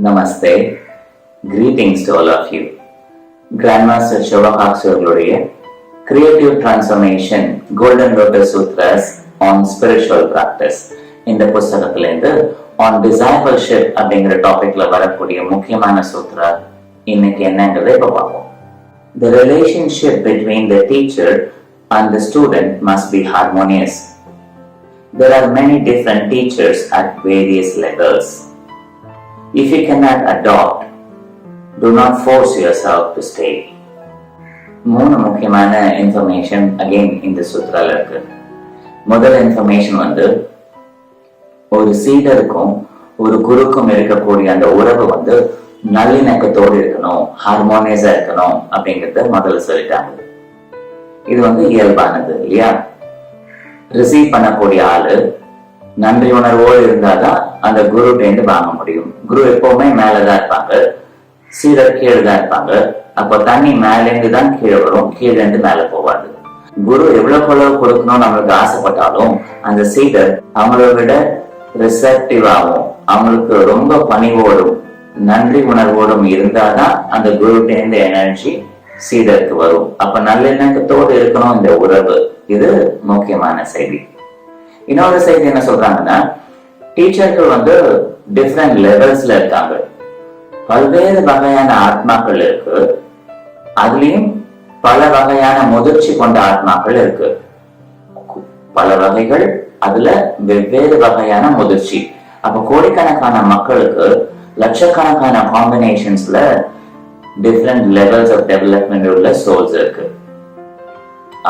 Namaste. Greetings to all of you. Grandmaster Shivakakshavuluடைய Creative Transformation Golden Lotus Sutras on Spiritual Practice இந்த புஸ்தகத்திலிருந்து on Discipleship அப்படிங்கிற டாபிக்ல வரக்கூடிய முக்கியமான சூத்ரா இன்னைக்கு என்னங்கிறத இப்ப பார்ப்போம். The relationship between the teacher and the student must be harmonious. There are many different teachers at various levels. If you cannot adopt, do not force yourself to stay. மூணு முக்கியமான இன்ஃபர்மேஷன் அகைன் இந்த சூத்ரால இருக்கு. முதல் information ஒரு சீடருக்கும் ஒரு குருக்கும் இருக்கக்கூடிய அந்த உறவு நல்லிணக்கத்தோடு இருக்கணும், ஹார்மோனியஸா இருக்கணும் அப்படிங்கறத முதல்ல சொல்லிட்டாங்க. இது இயல்பானது இல்லையா? ரிசீவ் பண்ணக்கூடிய ஆளு நன்றி உணர்வோடு இருந்தாதான் அந்த குருட்டேந்து வாங்க முடியும். குரு எப்பவுமே மேலதான் இருப்பாங்க, சீடர் கீழே தான் இருப்பாங்க. அப்போ தண்ணி மேலேந்து தான் கீழே வரும், கீழே இருந்து மேல போவாது. குரு எவ்வளவு கொடுக்கணும் நம்மளுக்கு ஆசைப்பட்டாலும் அந்த சீடர் அவங்கள விட ரிசப்டிவாகவும் அவங்களுக்கு ரொம்ப பணிவோடும் நன்றி உணர்வோடும் இருந்தாதான் அந்த குருட்டேந்து எனர்ஜி சீடருக்கு வரும். அப்ப நல்லிணக்கத்தோடு இருக்கணும் இந்த உறவு. இது முக்கியமான செய்தி. இன்னொரு செய்தி என்ன சொல்றாங்கன்னா, டீச்சர்கள் டிஃப்ரெண்ட் லெவல்ஸ்ல இருக்காங்க. பல்வேறு வகையான ஆத்மாக்கள் இருக்கு, அதுலயும் பல வகையான முதிர்ச்சி கொண்ட ஆத்மாக்கள் இருக்கு. பல வகைகள், அதுல வெவ்வேறு வகையான முதிர்ச்சி. அப்ப கோடிக்கணக்கான மக்களுக்கு லட்சக்கணக்கான காம்பினேஷன்ஸ்ல டிஃப்ரெண்ட் லெவல்ஸ் ஆஃப் டெவலப்மெண்ட் உள்ள சோல்ஸ் இருக்கு.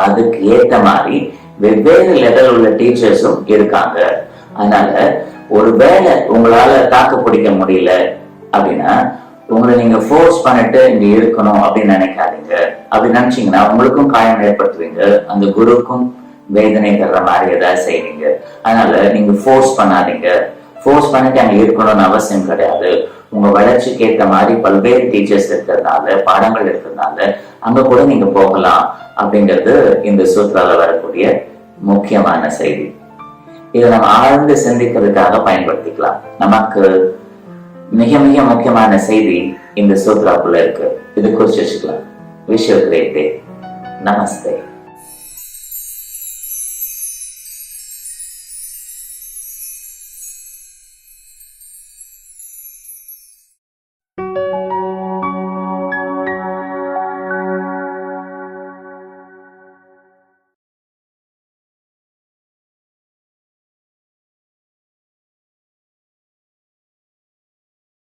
அதுக்கு ஏத்த மாதிரி வெவ்வேறு லெவல் உள்ள டீச்சர்ஸும் இருக்காங்க. அதனால ஒருவேளை உங்களால தாக்கு பிடிக்க முடியல அப்படின்னா உங்களை நீங்க ஃபோர்ஸ் பண்ணிட்டு இங்க இருக்கணும் அப்படின்னு நினைக்காதீங்க. அப்படி நினைச்சீங்கன்னா உங்களுக்கும் காயம் ஏற்படுத்துவீங்க, அந்த குருக்கும் வேதனை தர்ற மாதிரி ஏதாவது செய்வீங்க. அதனால நீங்க ஃபோர்ஸ் பண்ணாதீங்க. ஃபோர்ஸ் பண்ணிட்டு அங்க இருக்கணும்னு அவசியம் கிடையாது. உங்க வளர்ச்சிக்கு ஏற்ற மாதிரி பல்வேறு டீச்சர்ஸ் இருக்கிறதுனால, பாடங்கள் இருக்கிறதுனால அங்க கூட நீங்க போகலாம் அப்படிங்கிறது இந்த சூத்ரால வரக்கூடிய முக்கியமான செய்தி. இதை நம்ம ஆழ்ந்து சிந்திக்கிறதுக்காக பயன்படுத்திக்கலாம். நமக்கு மிக மிக முக்கியமான செய்தி இந்த சூத்ராக்குள்ள இருக்கு. இது குறிச்சு வச்சுக்கலாம். Wish you a great day. Namaste.